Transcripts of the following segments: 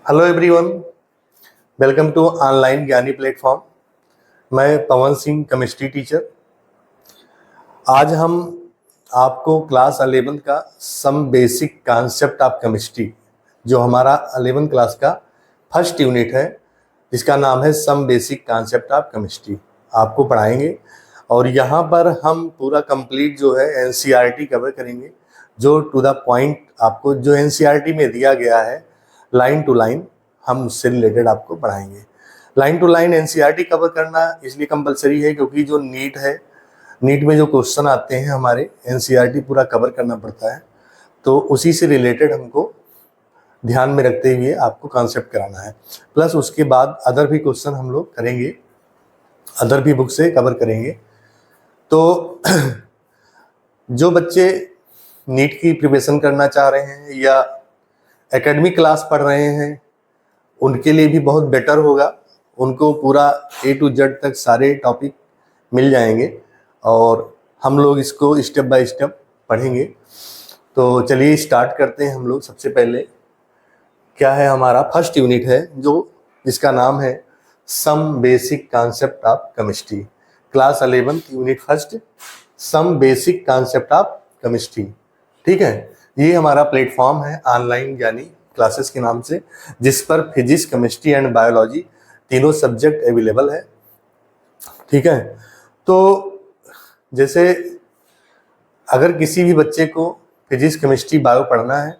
Hello everyone, welcome to online Gyani platform. मैं Pawan Singh, chemistry teacher. आज हम आपको क्लास 11 का some basic concept of chemistry, जो हमारा 11 क्लास का फर्स्ट यूनिट है, जिसका नाम है some basic concept of chemistry, आपको पढ़ाएंगे। और यहाँ पर हम पूरा कंप्लीट जो है एनसीईआरटी कवर करेंगे, जो टू द पॉइंट आपको जो एनसीईआरटी में दिया गया है लाइन टू लाइन हम उससे रिलेटेड आपको पढ़ाएंगे। Line to line NCERT cover करना इसलिए कंपलसरी है क्योंकि जो नीट है, नीट में जो क्वेश्चन आते हैं हमारे एनसीईआरटी पूरा कवर करना पड़ता है, तो उसी से रिलेटेड हमको ध्यान में रखते हुए आपको कॉन्सेप्ट कराना है। प्लस उसके बाद अदर भी क्वेश्चन हम लोग करेंगे, अदर भी बुक से कवर करेंगे। तो जो बच्चे नीट की प्रिपरेशन करना चाह रहे हैं या एकेडमिक क्लास पढ़ रहे हैं, उनके लिए भी बहुत बेटर होगा। उनको पूरा A to Z तक सारे टॉपिक मिल जाएंगे और हम लोग इसको स्टेप बाय स्टेप पढ़ेंगे। तो चलिए स्टार्ट करते हैं हम लोग। सबसे पहले क्या है, हमारा फर्स्ट यूनिट है जिसका नाम है some basic concept of chemistry. Class 11 unit first, some basic concept of chemistry. ठीक है, ये हमारा प्लेटफॉर्म है ऑनलाइन यानी क्लासेस के नाम से, जिस पर फिजिक्स, केमिस्ट्री एंड बायोलॉजी तीनों सब्जेक्ट अवेलेबल है। ठीक है, तो जैसे अगर किसी भी बच्चे को फिजिक्स, केमिस्ट्री, बायो पढ़ना है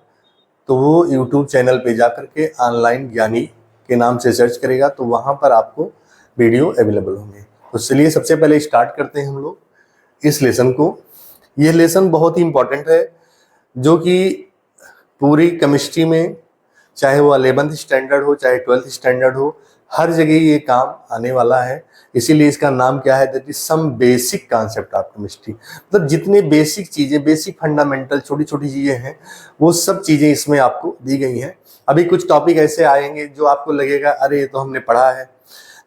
तो वो यूट्यूब चैनल पे जा कर के ऑनलाइन ज्ञानी के नाम से सर्च करेगा, तो वहाँ पर आपको वीडियो अवेलेबल होंगे। तो चलिए सबसे पहले स्टार्ट करते हैं हम लोग इस लेसन को। ये लेसन बहुत ही इम्पोर्टेंट है, जो कि पूरी केमिस्ट्री में, चाहे वो 11th स्टैंडर्ड हो चाहे 12th स्टैंडर्ड हो, हर जगह ये काम आने वाला है। इसीलिए इसका नाम क्या है, that is some basic concept of chemistry. मतलब जितने बेसिक चीज़ें, बेसिक फंडामेंटल छोटी छोटी चीज़ें हैं, वो सब चीज़ें इसमें आपको दी गई हैं। अभी कुछ टॉपिक ऐसे आएंगे जो आपको लगेगा अरे ये तो हमने पढ़ा है,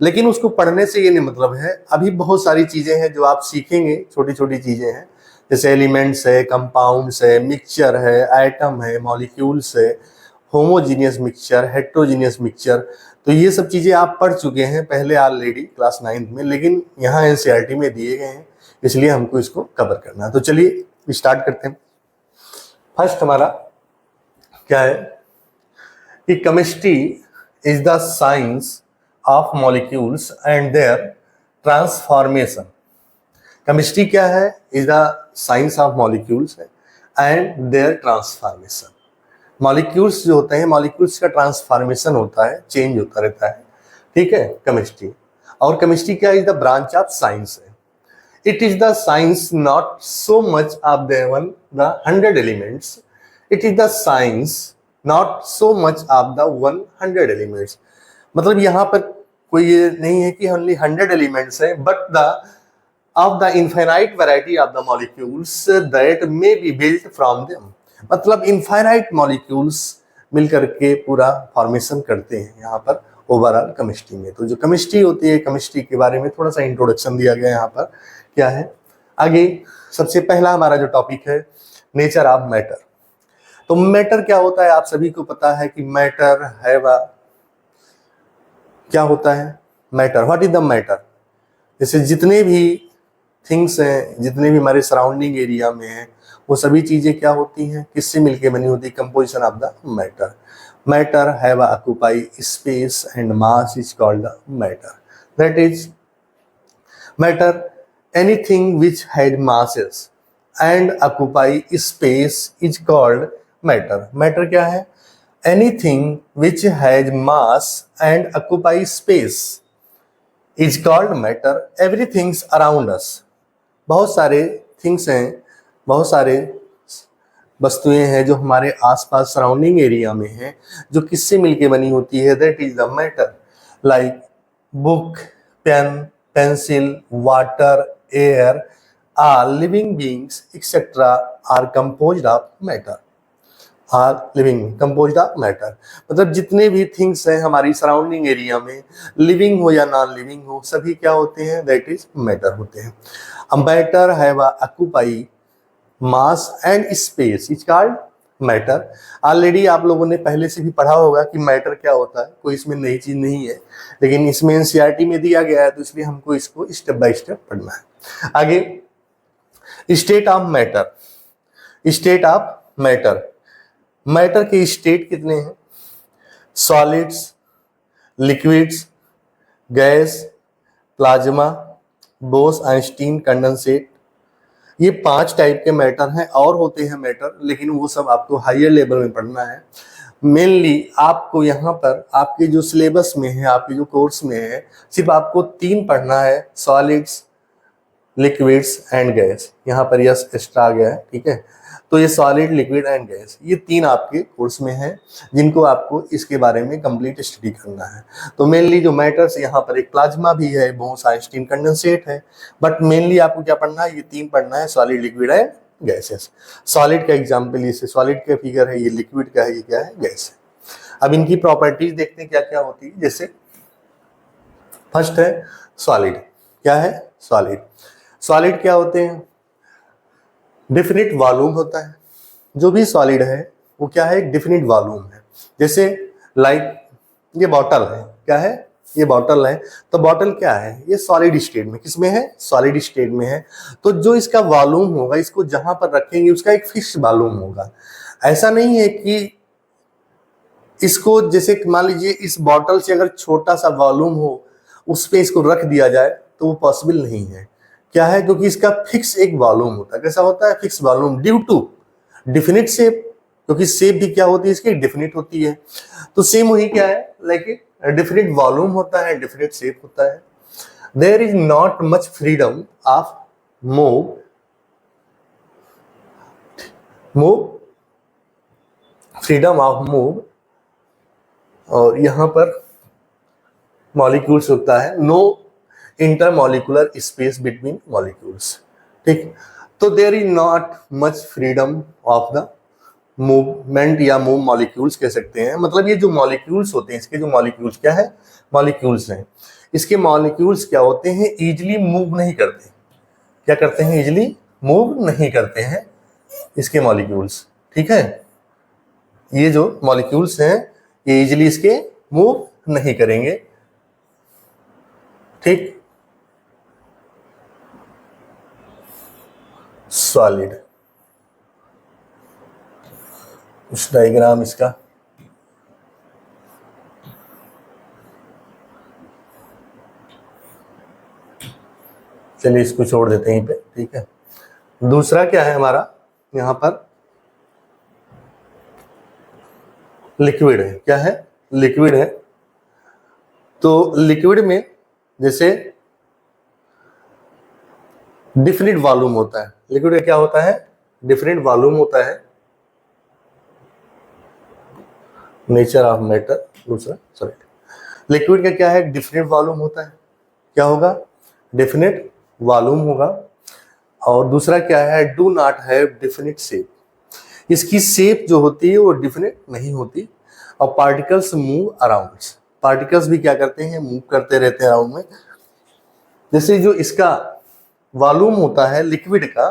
लेकिन उसको पढ़ने से ये नहीं मतलब है। अभी बहुत सारी चीज़ें हैं जो आप सीखेंगे, छोटी छोटी चीज़ें हैं, जैसे एलिमेंट्स है, कंपाउंड्स है, मिक्सचर है, आइटम है, मॉलिक्यूल्स है, होमोजीनियस मिक्सचर, हेट्रोजीनियस मिक्सचर। तो ये सब चीज़ें आप पढ़ चुके हैं पहले ऑलरेडी क्लास 9th में, लेकिन यहाँ एनसीईआरटी में दिए गए हैं, इसलिए हमको इसको कवर करना है। तो चलिए स्टार्ट करते हैं। फर्स्ट हमारा क्या है कि chemistry is the science of molecules and their transformation. Chemistry क्या है, is the science of molecules and their transformation. Molecules जो होते हैं, मॉलिक्यूल्स का ट्रांसफॉर्मेशन होता है, चेंज होता रहता है। ठीक है, केमिस्ट्री। और केमिस्ट्री क्या is the branch of science है। It is the science not so much of the 100 elements, it is the science not so much of the 100 elements. मतलब यहाँ पर कोई ये नहीं है कि ओनली 100 एलिमेंट्स है, but the of the infinite variety of the molecules that may be built from them। मतलब इनफाइनाइट मॉलिक्यूल्स मिलकर के पूरा फॉर्मेशन करते हैं यहाँ पर ओवरऑल केमिस्ट्री में। तो जो केमिस्ट्री होती है, केमिस्ट्री के बारे में थोड़ा सा इंट्रोडक्शन दिया गया यहाँ पर। क्या है आगे, सबसे पहला हमारा जो टॉपिक है, नेचर ऑफ मैटर। तो मैटर क्या होता है, आप सभी को पता है कि मैटर है क्या होता है matter. What is the matter. जैसे जितने भी थिंग्स हैं, जितने भी हमारे सराउंडिंग एरिया में हैं, वो सभी चीज़ें क्या होती हैं, किससे मिलके बनी होती है, composition of the matter. Matter have occupy space and mass is called the matter. That is matter anything which had masses and occupy space is called matter. Matter क्या है, anything which has mass and occupy space is called matter. Everything's around us, बहुत सारे things हैं, बहुत सारे वस्तुएं हैं जो हमारे आसपास सराउंडिंग एरिया में हैं, जो किससे मिलके बनी होती है, that is the matter. Like book, pen, pencil, water, air, or living beings etcetera are composed of matter. Are living composed of matter. मतलब जितने भी थिंग्स हैं हमारी सराउंडिंग एरिया में, लिविंग हो या नॉन लिविंग हो, सभी क्या होते हैं, दैट इज मैटर होते हैं। A matter have a occupy mass and space is called matter. Already आप लोगों ने पहले से भी पढ़ा होगा कि मैटर क्या होता है, कोई इसमें नई चीज नहीं है, लेकिन इसमें एनसीईआरटी में दिया गया है तो इसलिए हमको इसको स्टेप बाय स्टेप पढ़ना है। आगे state of matter. State of matter, matter के स्टेट कितने हैं? Solids, liquids, gas, plasma, Bose Einstein, condensate. ये 5 टाइप के मैटर हैं, और होते हैं मैटर, लेकिन वो सब आपको हायर लेवल में पढ़ना है। मेनली आपको यहाँ पर आपके जो सिलेबस में है, आपके जो कोर्स में है, सिर्फ आपको 3 पढ़ना है, सॉलिड्स, लिक्विड्स एंड गैस। यहाँ पर यस एक्स्ट्रा आ गया है, ठीक है। तो ये सॉलिड, लिक्विड एंड गैस, ये 3 आपके कोर्स में हैं, जिनको आपको इसके बारे में कंप्लीट स्टडी करना है। तो मेनली जो मैटर्स, यहाँ पर एक प्लाज्मा भी है, बोस आइंस्टीन, कंडेंसेट है, बट मेनली आपको क्या पढ़ना है? ये 3 पढ़ना है, solid, liquid and gases. Solid का एग्जाम्पल ये सॉलिड का फिगर है, ये लिक्विड का है, ये क्या है? गैस है। अब इनकी प्रॉपर्टीज देखते हैं क्या क्या होती है। जैसे फर्स्ट है सॉलिड। क्या है? सॉलिड। सॉलिड क्या होते हैं? डिफिनिट वॉल्यूम होता है। जो भी सॉलिड है वो क्या है? डिफिनिट वॉल्यूम है। जैसे लाइक ये बॉटल है, क्या है? ये बॉटल है, तो बॉटल क्या है? ये सॉलिड स्टेट में, किसमें है? सॉलिड स्टेट में है। तो जो इसका वॉल्यूम होगा, इसको जहां पर रखेंगे उसका एक फिक्स वॉल्यूम होगा। ऐसा नहीं है कि इसको, जैसे मान लीजिए इस बॉटल से अगर छोटा सा वॉल्यूम हो, उस पे इसको रख दिया जाए, तो वो पॉसिबल नहीं है। क्या है? क्योंकि इसका फिक्स एक वॉल्यूम होता है। कैसा होता है? Fix volume, due to definite shape, क्योंकि शेप भी क्या होती है इसकी? डिफिनिट होती है। तो सेम वही क्या है? लाइक डिफिनिट वॉल्यूम होता है, डिफिनिट शेप होता है। There is not much freedom of move freedom of move, और यहां पर मॉलिक्यूल्स होता है, no intermolecular space between molecules. ठीक, तो there is not much freedom of the movement, या मूव मॉलिक्यूल्स कह सकते हैं। मतलब ये जो मॉलिक्यूल्स होते हैं, इसके जो मॉलिक्यूल्स क्या है? मॉलिक्यूल्स हैं। इसके मॉलिक्यूल्स क्या होते हैं? इजिली मूव नहीं करते। क्या करते हैं? इजिली मूव नहीं करते हैं इसके मॉलिक्यूल्स। ठीक है, ये जो मॉलिक्यूल्स हैं ये इजिली इसके मूव नहीं करेंगे। ठीक, सॉलिड, उस डायग्राम इसका चलिए इसको छोड़ देते हैं यहीं पे। ठीक है, दूसरा क्या है हमारा? यहां पर लिक्विड है। क्या है? लिक्विड है। तो लिक्विड में जैसे डिफिनिट वॉल्यूम होता है। लिक्विड का क्या होता है? डिफिनिट वॉल्यूम होता है। Nature of matter. दूसरा सॉरी, लिक्विड का क्या है? डिफिनिट वॉल्यूम होता है। क्या होगा? डिफिनिट वॉल्यूम होगा। और दूसरा क्या है? Do not have definite shape. इसकी शेप जो होती है वो डिफिनिट नहीं होती। और पार्टिकल्स मूव अराउंड। पार्टिकल्स भी क्या करते हैं? मूव करते रहते हैं अराउंड में। जैसे जो इसका वॉल्यूम होता है लिक्विड का,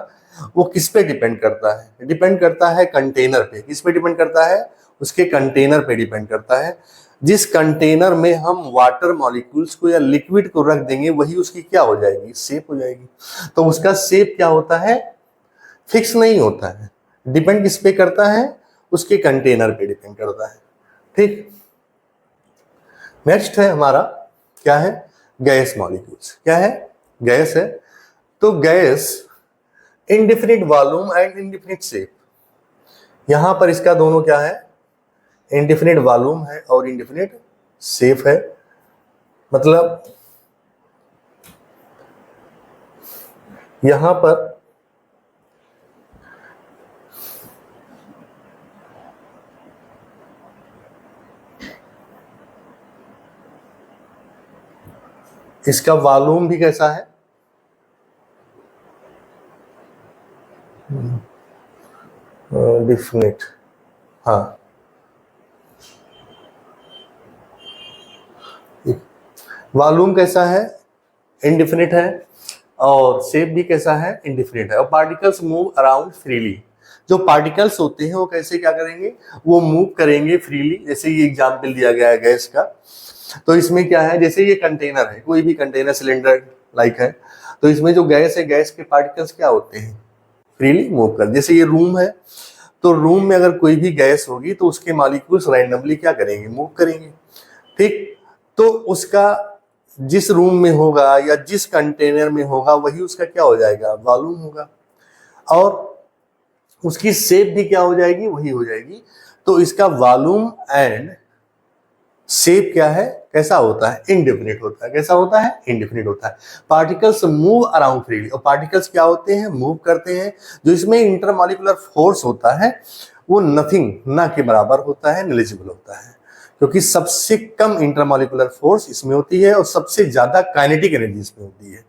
वो किस पे डिपेंड करता है? डिपेंड करता है कंटेनर पे। किस पे डिपेंड करता है? उसके कंटेनर पे डिपेंड करता है। जिस कंटेनर में हम वाटर मॉलिक्यूल्स को या लिक्विड को रख देंगे, वही उसकी क्या हो जाएगी? शेप हो जाएगी। तो उसका शेप क्या होता है? फिक्स नहीं होता है। डिपेंड किस पे करता है? उसके कंटेनर पे डिपेंड करता है। ठीक, नेक्स्ट है हमारा क्या है? Gas molecules. क्या है? गैस है। तो gas indefinite volume and indefinite shape. यहां पर इसका दोनों क्या है? इनडिफिनिट वॉल्यूम है और इनडिफिनिट शेप है। मतलब यहां पर इसका वॉल्यूम भी कैसा है? डिफिनिट। हाँ, वॉल्यूम कैसा है? इनडिफिनिट है। और शेप भी कैसा है? इनडिफिनिट है। और पार्टिकल्स मूव अराउंड फ्रीली। जो पार्टिकल्स होते हैं वो कैसे क्या करेंगे, वो मूव करेंगे फ्रीली। जैसे ये एग्जाम्पल दिया गया है गैस का, तो इसमें क्या है, जैसे ये कंटेनर है, कोई भी कंटेनर सिलेंडर लाइक है, तो इसमें जो गैस है, गैस के पार्टिकल्स क्या होते हैं, फ्रीली मूव कर। जैसे ये रूम है, तो रूम में अगर कोई भी गैस होगी तो उसके मॉलिक्यूल्स रैंडमली क्या करेंगे, मूव करेंगे, ठीक। तो उसका जिस रूम में होगा या जिस कंटेनर में होगा वही उसका क्या हो जाएगा, वॉल्यूम होगा, और उसकी शेप भी क्या हो जाएगी, वही हो जाएगी। तो इसका वॉल्यूम एंड शेप क्या है, कैसा होता है, इंडेफिनिट होता है। कैसा होता है, इंडेफिनिट होता है। पार्टिकल्स मूव अराउंड फ्रीली, और पार्टिकल्स क्या होते हैं, मूव करते हैं। जो इसमें इंटरमॉलिक्यूलर फोर्स होता है वो नथिंग, ना के बराबर होता है, नेग्लिजिबल होता है, क्योंकि सबसे कम इंटरमॉलिक्यूलर फोर्स इसमें होती है और सबसे ज्यादा काइनेटिक एनर्जी इसमें होती है।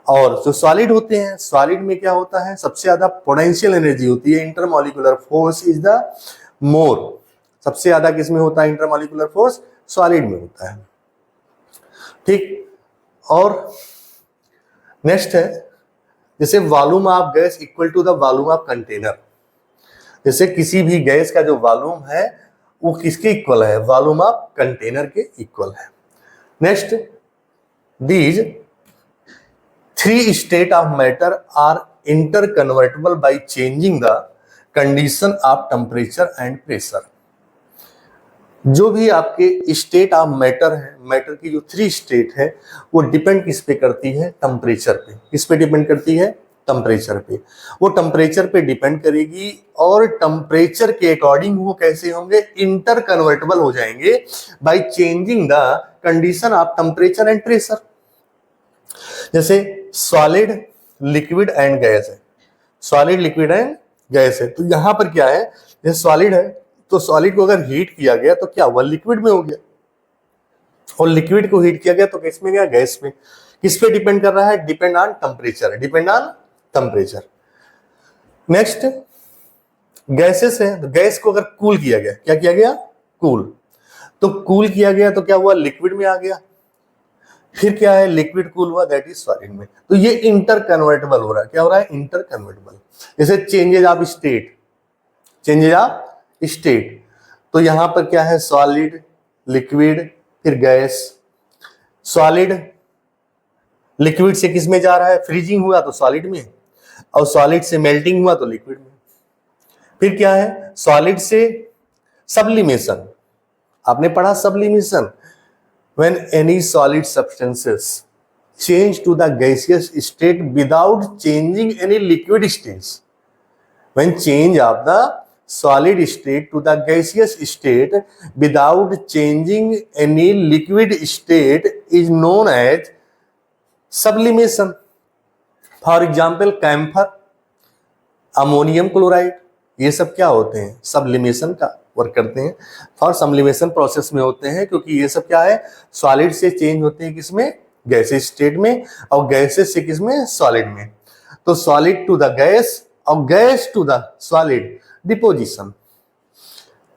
और जो सॉलिड होते हैं, सॉलिड में क्या होता है, सबसे ज्यादा पोटेंशियल एनर्जी होती है, intermolecular force is the more. सबसे ज्यादा किसमें होता है इंटरमॉलिक्यूलर फोर्स, सॉलिड में होता है, ठीक। और नेक्स्ट है, जैसे volume of gas equal to the volume of container. जैसे किसी भी गैस का जो वॉल्यूम है वो किसके इक्वल है, वॉल्यूम ऑफ कंटेनर के इक्वल है। Next, these three state of matter are interconvertible by changing the condition of temperature and pressure. जो भी आपके स्टेट ऑफ मैटर है, मैटर की जो थ्री स्टेट है, वो डिपेंड किस पे करती है, टेम्परेचर पे। किस पे डिपेंड करती है, टेम्परेचर पे। वो टेम्परेचर पे डिपेंड करेगी, और टेम्परेचर के अकॉर्डिंग वो कैसे होंगे, इंटर कन्वर्टेबल हो जाएंगे bye changing the condition of temperature and pressure. जैसे सॉलिड, लिक्विड एंड गैस है, सॉलिड, लिक्विड एंड गैस है। तो यहां पर क्या है, जैसे सॉलिड है, तो सॉलिड को अगर हीट किया गया तो क्या हुआ, लिक्विड में हो गया, और लिक्विड को हीट किया गया तो किस में गया, गैस में। किस पे डिपेंड कर रहा है, depend on temperature, depend on temperature. Next, gases है, तो गैस को अगर कूल किया गया, क्या किया गया, कूल, तो कूल किया गया तो क्या हुआ, लिक्विड में आ गया। फिर क्या है, लिक्विड कूल हुआ, दैट इज सॉलिड में। तो ये इंटर कन्वर्टेबल हो रहा है, क्या हो रहा है, इंटर कन्वर्टेबल। जैसे changes of state, changes of state, तो यहां पर क्या है, सॉलिड, लिक्विड, फिर गैस। सॉलिड, लिक्विड से किस में जा रहा है, फ्रीजिंग हुआ तो सॉलिड में, और सॉलिड से मेल्टिंग हुआ तो लिक्विड में। फिर क्या है, सॉलिड से सब्लिमेशन, आपने पढ़ा sublimation, when any solid substances change to the gaseous state without changing any liquid states. When change of the solid state to the gaseous state without changing any liquid state is known as sublimation. For example, camphor, ammonium chloride, ये सब क्या होते हैं, sublimation का work करते हैं, for sublimation process में होते हैं, क्योंकि ये सब क्या है, सॉलिड से चेंज होते हैं किसमें, गैसेस स्टेट में, और गैसेस से किसमें, सॉलिड में। तो सॉलिड टू द गैस और gas to the solid, deposition.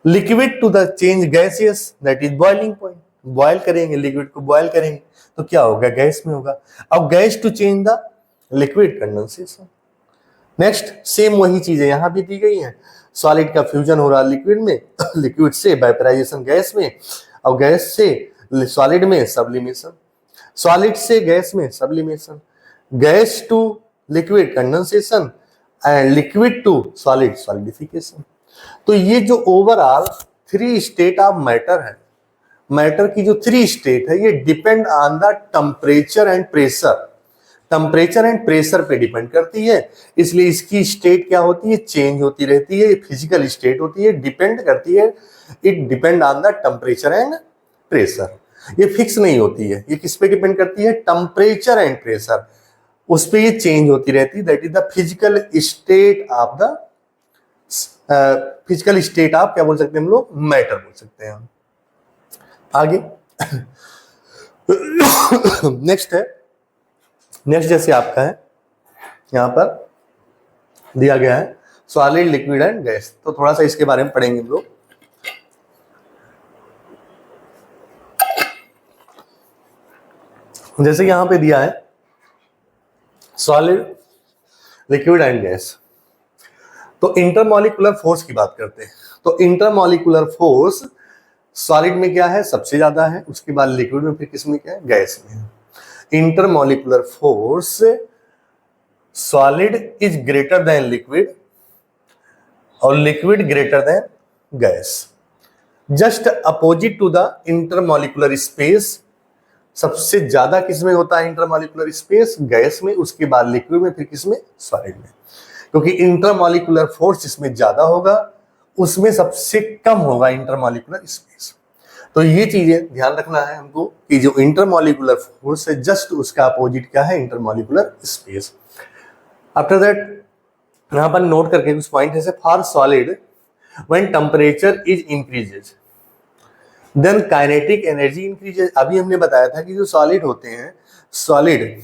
Liquid to the change gaseous, that is boiling point, boil करेंगे, लिक्विड को बॉयल करेंगे तो क्या होगा, गैस में होगा। और gas to change the liquid, condensation. Next, same वही चीजें यहां भी दी गई हैं। सॉलिड का फ्यूजन हो रहा है लिक्विड में, लिक्विड से वेपराइजेशन गैस में, और गैस से सॉलिड में सब्लिमेशन, सॉलिड से गैस में sublimation, gas to liquid condensation, and liquid to solid solidification. तो ये जो overall three state of matter है, मैटर की जो थ्री स्टेट है, ये depend on the temperature and pressure, temperature and pressure पे डिपेंड करती है। इसलिए इसकी स्टेट क्या होती है, चेंज होती रहती है, फिजिकल स्टेट होती है, डिपेंड करती है, it depend on the temperature and pressure. ये फिक्स नहीं होती है, ये किस पे डिपेंड करती है, टेम्परेचर एंड प्रेशर, उस पे ये चेंज होती रहती है। That is the physical state of the, physical state of क्या बोल सकते हैं हम लोग, मैटर बोल सकते हैं हम। आगे नेक्स्ट है, नेक्स्ट जैसे आपका है यहां पर दिया गया है सॉलिड, लिक्विड एंड गैस, तो थोड़ा सा इसके बारे में पढ़ेंगे हम लोग। जैसे यहां पे दिया है सॉलिड, लिक्विड एंड गैस, तो इंटरमॉलिक्यूलर फोर्स की बात करते हैं। तो इंटरमॉलिक्यूलर फोर्स सॉलिड में क्या है, सबसे ज्यादा है, उसके बाद लिक्विड में, फिर किसमें क्या है, गैस में है। Intermolecular force solid is greater than liquid और liquid greater than gas. Just opposite to the intermolecular space, सबसे ज्यादा किसमें होता है इंटरमॉलिक्यूलर स्पेस, गैस में, उसके बाद लिक्विड में, फिर किसमें, सॉलिड में। क्योंकि इंटरमॉलिक्यूलर फोर्स जिसमें ज्यादा होगा उसमें सबसे कम होगा इंटरमॉलिक्यूलर स्पेस। तो ये चीजें ध्यान रखना है हमको कि जो इंटरमॉलिक्यूलर फोर्स है जस्ट उसका अपोजिट क्या है, इंटरमॉलिक्यूलर स्पेस। आफ्टर दैट यहां पर नोट करके कुछ पॉइंट है, for solid when temperature is increases then kinetic energy increases. अभी हमने बताया था कि जो सॉलिड होते हैं, सॉलिड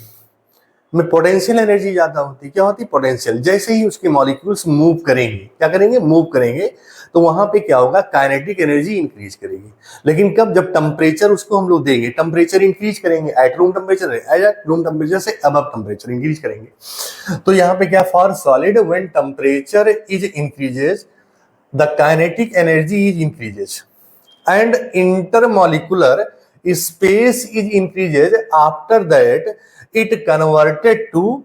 में पोटेंशियल एनर्जी ज्यादा होती है। क्या होती है, पोटेंशियल। जैसे ही उसके मॉलिक्यूल्स मूव करेंगे, क्या करेंगे, मूव करेंगे, तो वहां पे क्या होगा, काइनेटिक एनर्जी इंक्रीज करेगी। लेकिन कब, जब टेम्परेचर उसको हम लोग देंगे, टेम्परेचर इंक्रीज करेंगे, एट रूम टेम्परेचर है, एट रूम टेम्परेचर से अबव टेम्परेचर इंक्रीज करेंगे। तो यहाँ पे क्या, for solid when temperature is increases the kinetic energy is increases and intermolecular space is increases, after that it converted to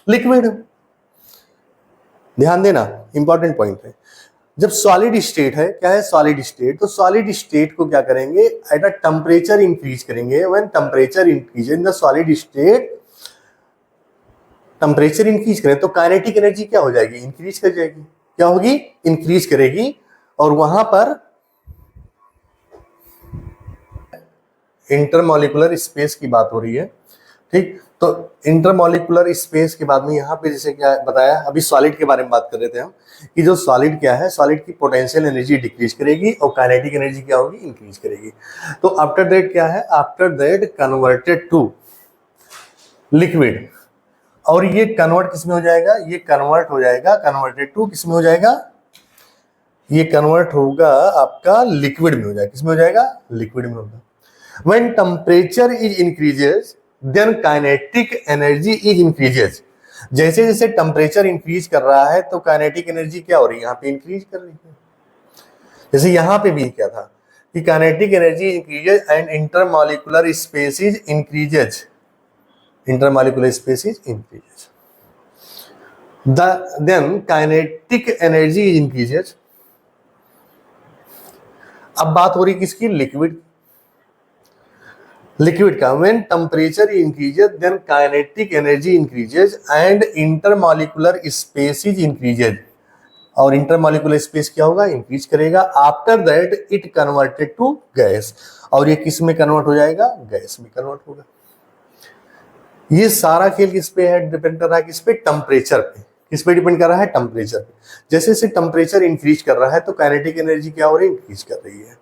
liquid। ध्यान देना, important point है। जब सॉलिड स्टेट है, क्या है, सॉलिड स्टेट, तो सॉलिड स्टेट को क्या करेंगे, एट अ टेम्परेचर इंक्रीज करेंगे। When temperature increase in the solid state, temperature increase करें तो काइनेटिक एनर्जी क्या हो जाएगी, इंक्रीज कर जाएगी। क्या होगी, इंक्रीज करेगी। और वहां पर इंटरमॉलिक्यूलर स्पेस की बात हो रही है, ठीक। तो इंटरमॉलिक्यूलर स्पेस के बाद में यहाँ पे जैसे क्या बताया, अभी सॉलिड के बारे में बात कर रहे थे हम, कि जो सॉलिड क्या है, सॉलिड की पोटेंशियल एनर्जी डिक्रीज करेगी और काइनेटिक एनर्जी क्या होगी, इंक्रीज करेगी। तो आफ्टर दैट क्या है, after that converted to liquid. और ये कन्वर्ट किसमें हो जाएगा, ये कन्वर्ट हो जाएगा, कन्वर्टेड टू किसमें हो जाएगा, ये कन्वर्ट होगा आपका लिक्विड में हो जाएगा। किसमें हो जाएगा, लिक्विड में होगा। When temperature is increases, then kinetic energy is increases। जैसे जैसे टेम्परेचर इंक्रीज कर रहा है तो काइनेटिक एनर्जी क्या हो रही है, यहाँ पे इंक्रीज कर रही है। जैसे यहाँ पे भी क्या था कि kinetic energy increases and intermolecular spaces increases, intermolecular spaces increases, then kinetic energy increases. अब बात हो रही किसकी, लिक्विड, लिक्विड का। When temperature increases then kinetic energy increases and intermolecular spaces increases. और इंटरमॉलिक्यूलर स्पेस क्या होगा, इंक्रीज करेगा। After that it converted to gas. और ये किस में कन्वर्ट हो जाएगा, गैस में कन्वर्ट होगा। ये सारा खेल किस पे है, डिपेंड कर रहा है, किस पे, टेम्परेचर पे। किस पे डिपेंड कर रहा है, टेम्परेचर पे। जैसे जैसे टेम्परेचर इंक्रीज कर रहा है तो काइनेटिक एनर्जी क्या हो रही है, इंक्रीज कर रही है।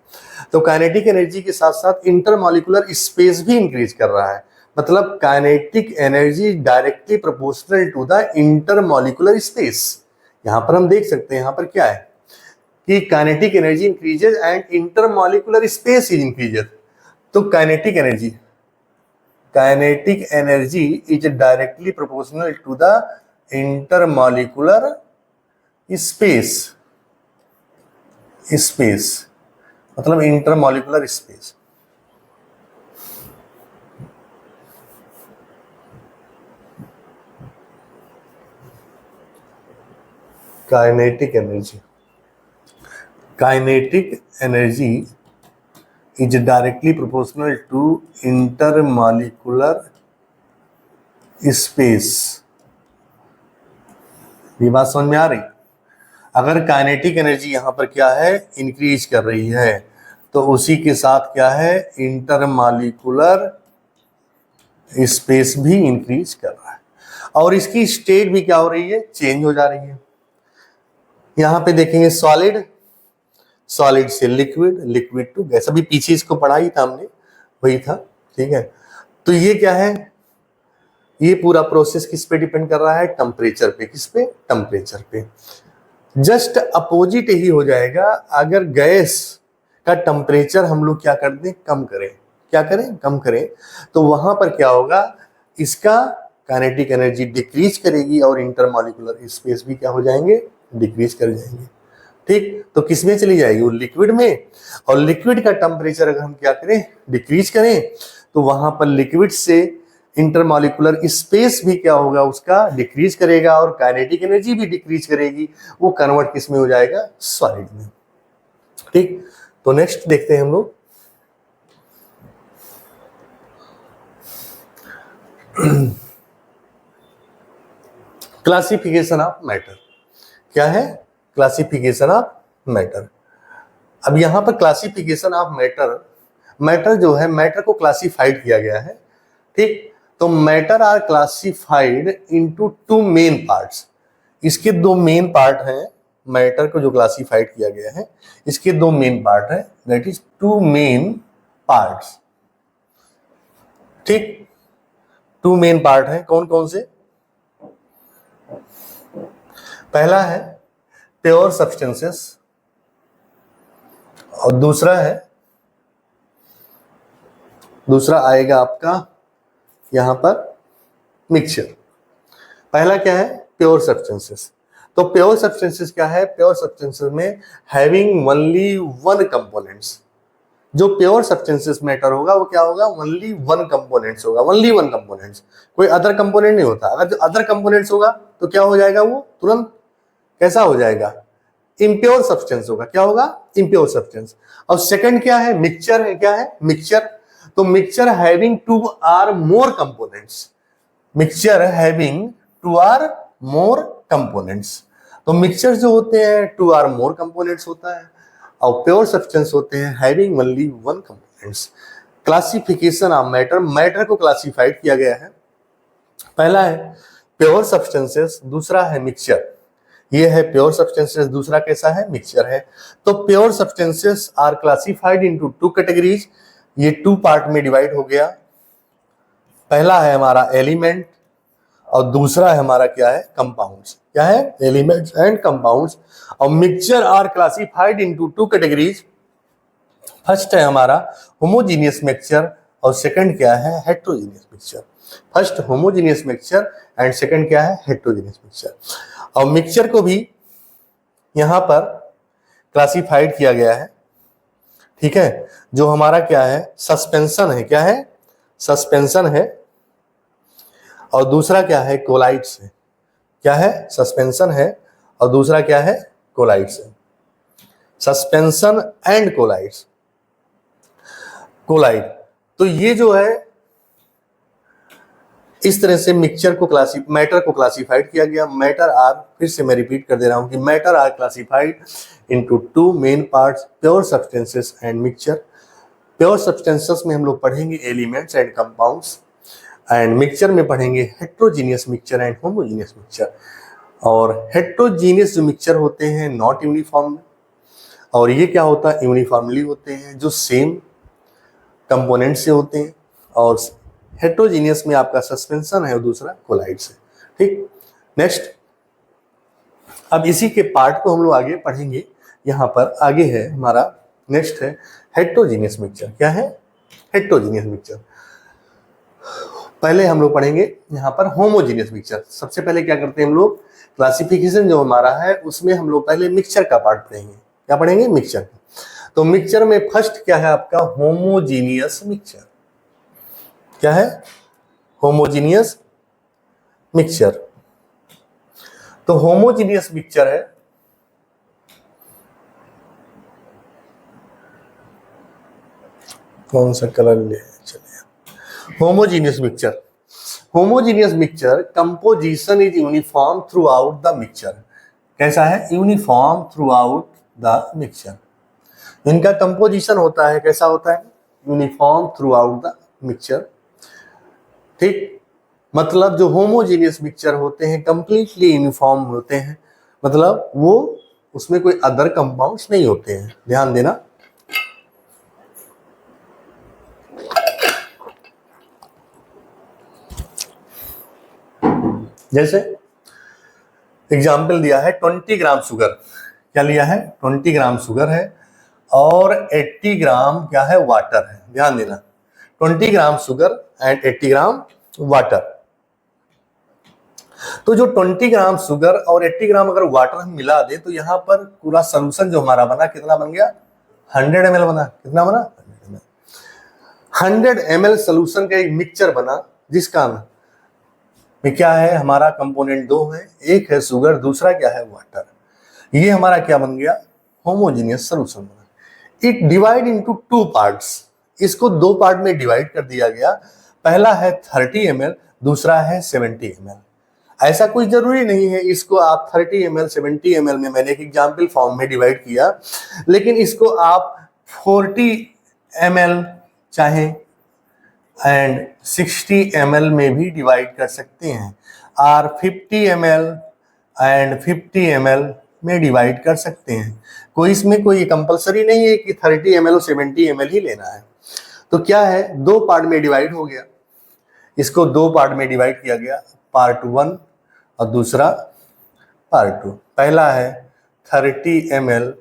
तो काइनेटिक एनर्जी के साथ साथ इंटरमॉलिक्यूलर स्पेस भी इंक्रीज कर रहा है। मतलब kinetic energy directly proportional to the intermolecular space. यहां पर हम देख सकते हैं, यहां पर क्या है कि kinetic energy increases and intermolecular space is increases. तो kinetic energy is directly proportional to the intermolecular space, मतलब intermolecular space. Kinetic energy is directly proportional to intermolecular space. ये बात समझ में आ रही। अगर काइनेटिक एनर्जी यहां पर क्या है, इंक्रीज कर रही है, तो उसी के साथ क्या है, इंटरमॉलिक्यूलर स्पेस भी इंक्रीज कर रहा है। और इसकी स्टेट भी क्या हो रही है, चेंज हो जा रही है। यहां पे देखेंगे सॉलिड से लिक्विड, लिक्विड टू गैस। अभी पीछे इसको पढ़ा ही था हमने, वही था, ठीक है। तो ये क्या है, ये पूरा प्रोसेस किस पे डिपेंड कर रहा है, टेम्परेचर पे। किस पे, टेम्परेचर पे। जस्ट अपोजिट ही हो जाएगा अगर गैस का टेम्परेचर हम लोग क्या कर दें, कम करें। क्या करें, कम करें। तो वहां पर क्या होगा, इसका काइनेटिक एनर्जी डिक्रीज करेगी और इंटरमॉलिक्यूलर स्पेस भी क्या हो जाएंगे, डिक्रीज कर जाएंगे। ठीक, तो किस में चली जाएगी? वो लिक्विड में। और लिक्विड का टेम्परेचर अगर हम क्या करें, डिक्रीज करें, तो वहां पर लिक्विड से इंटरमॉलिक्यूलर स्पेस भी क्या होगा, उसका डिक्रीज करेगा और काइनेटिक एनर्जी भी डिक्रीज करेगी। वो कन्वर्ट किस में हो जाएगा? सॉलिड में। ठीक, तो नेक्स्ट देखते हैं हम लोग। Classification of matter. क्या है? Classification of matter. अब यहां पर क्लासिफिकेशन ऑफ मैटर, मैटर जो है, मैटर को क्लासिफाइड किया गया है। ठीक, तो matter are classified into two main parts. इसके दो मेन पार्ट हैं। मैटर को जो क्लासिफाइड किया गया है, इसके दो मेन पार्ट हैं, that is two main parts. ठीक, टू मेन पार्ट हैं। कौन कौन से? पहला है प्योर सब्सटेंसेस और दूसरा आएगा आपका यहां पर मिक्सचर। पहला क्या है? Pure substances. तो प्योर सब्सटेंसेस क्या है? प्योर सब्सटेंसेस में हैविंग ओनली वन कंपोनेंट्स। जो प्योर सब्सटेंसेस मैटर होगा वो क्या होगा? ओनली वन कंपोनेंट्स होगा, ओनली वन कंपोनेंट्स, कोई अदर कंपोनेंट नहीं होता। अगर जो अदर कंपोनेंट्स होगा तो क्या हो जाएगा? वो तुरंत कैसा हो जाएगा? इम्प्योर सब्सटेंस होगा। क्या होगा? Impure substance. और सेकंड क्या है? मिक्सचर है। क्या है? मिक्सचर। तो mixture having two or more components. Mixture having two or more components. तो मिक्सचर जो होते हैं टू आर मोर कंपोनेंट्स होता है, और प्योर सब्सटेंस होते हैं having only one components. Classification of matter, matter को क्लासिफाइड किया गया है। पहला है प्योर सब्सटेंसेस, दूसरा है मिक्सचर। ये है प्योर सब्सटेंसेस, दूसरा कैसा है? मिक्सचर है। तो pure substances are classified into two categories. ये टू पार्ट में डिवाइड हो गया। पहला है हमारा एलिमेंट और दूसरा है हमारा क्या है? कंपाउंड्स। क्या है? Elements and compounds. और mixture are classified into two categories. First है हमारा होमोजीनियस मिक्सचर और सेकंड क्या है? Heterogeneous mixture. First homogeneous mixture and second क्या है? Heterogeneous mixture. और मिक्सचर को भी यहां पर क्लासिफाइड किया गया है। ठीक है, जो हमारा क्या है? सस्पेंशन है। क्या है? सस्पेंशन है। और दूसरा क्या है? कोलाइड्स है। क्या है? सस्पेंशन है और दूसरा क्या है? कोलाइड्स है। Suspension and colloids. कोलाइड, तो ये जो है इस तरह से मिक्सचर को मैटर को क्लासिफाइड किया गया। मैटर आर, फिर से मैं रिपीट कर दे रहा हूं कि matter are classified into two main parts, pure substances and mixture. Pure substances में हम लोग पढ़ेंगे elements and compounds, and mixture में पढ़ेंगे heterogeneous mixture and homogeneous mixture. और हेट्रोजीनियस जो मिक्सचर होते हैं नॉट यूनिफॉर्म, और ये क्या होता है? यूनिफॉर्मली होते हैं, जो सेम कंपोनेंट से होते हैं। और हेट्रोजीनियस में आपका सस्पेंशन है और दूसरा कोलाइड्स है। ठीक, नेक्स्ट, अब इसी के पार्ट को हम लोग आगे पढ़ेंगे। यहाँ पर आगे है हमारा नेक्स्ट है हेट्रोजीनियस मिक्सचर। क्या है? Heterogeneous mixture. पहले हम लोग पढ़ेंगे यहाँ पर होमोजीनियस मिक्सचर। सबसे पहले क्या करते हैं हम लोग? क्लासिफिकेशन जो हमारा है उसमें हम लोग पहले मिक्सचर का पार्ट पढ़ेंगे। क्या पढ़ेंगे? मिक्सचर। तो मिक्सचर में फर्स्ट क्या है आपका? Homogeneous mixture. क्या है? Homogeneous mixture. तो होमोजीनियस मिक्सचर है, कौन सा कलर ले चलिए? Homogeneous mixture. Homogeneous mixture composition is uniform throughout the mixture. कैसा है? Uniform throughout the mixture. इनका कंपोजिशन होता है, कैसा होता है? Uniform throughout the mixture. ठीक, मतलब जो होमोजीनियस मिक्सचर होते हैं कंप्लीटली यूनिफॉर्म होते हैं, मतलब वो उसमें कोई अदर कंपाउंड्स नहीं होते हैं। ध्यान देना। जैसे एग्जाम्पल दिया है 20 ग्राम शुगर। क्या लिया है? 20 ग्राम शुगर है और 80 ग्राम क्या है? वाटर है। ध्यान देना, 20 ग्राम शुगर एंड 80 ग्राम वाटर। तो जो 20 ग्राम शुगर और 80 ग्राम अगर वाटर हम मिला दे तो यहाँ पर पूरा सोल्यूशन जो हमारा बना कितना बन गया, 100 ml बना। कितना बना, 100 ml सोल्यूशन का एक मिक्सचर बना, जिसका में क्या है, हमारा कंपोनेंट दो है, एक है शुगर, दूसरा क्या है, वाटर। ये हमारा क्या बन गया, होमोजेनियस सोल्यूशन बना। इट डिवाइड इनटू 2 पार्ट्स, इसको 2 पार्ट में डिवाइड कर दिया गया। पहला है 30 ml, दूसरा है 70 ml। ऐसा कोई जरूरी नहीं है इसको आप 30 ml 70 ml में, मैंने एक एग्जाम्पल फॉर्म में डिवाइड किया, लेकिन इसको आप 40 ml चाहे एंड 60 ml में भी डिवाइड कर सकते हैं, और 50 ml एंड 50 ml में डिवाइड कर सकते हैं। कोई इसमें कोई कंपलसरी नहीं है कि 30 ml और 70 ml ही लेना है। तो क्या है, 2 पार्ट में डिवाइड हो गया, इसको 2 पार्ट में डिवाइड किया गया, पार्ट 1 और दूसरा पार्ट 2। पहला है 30 ml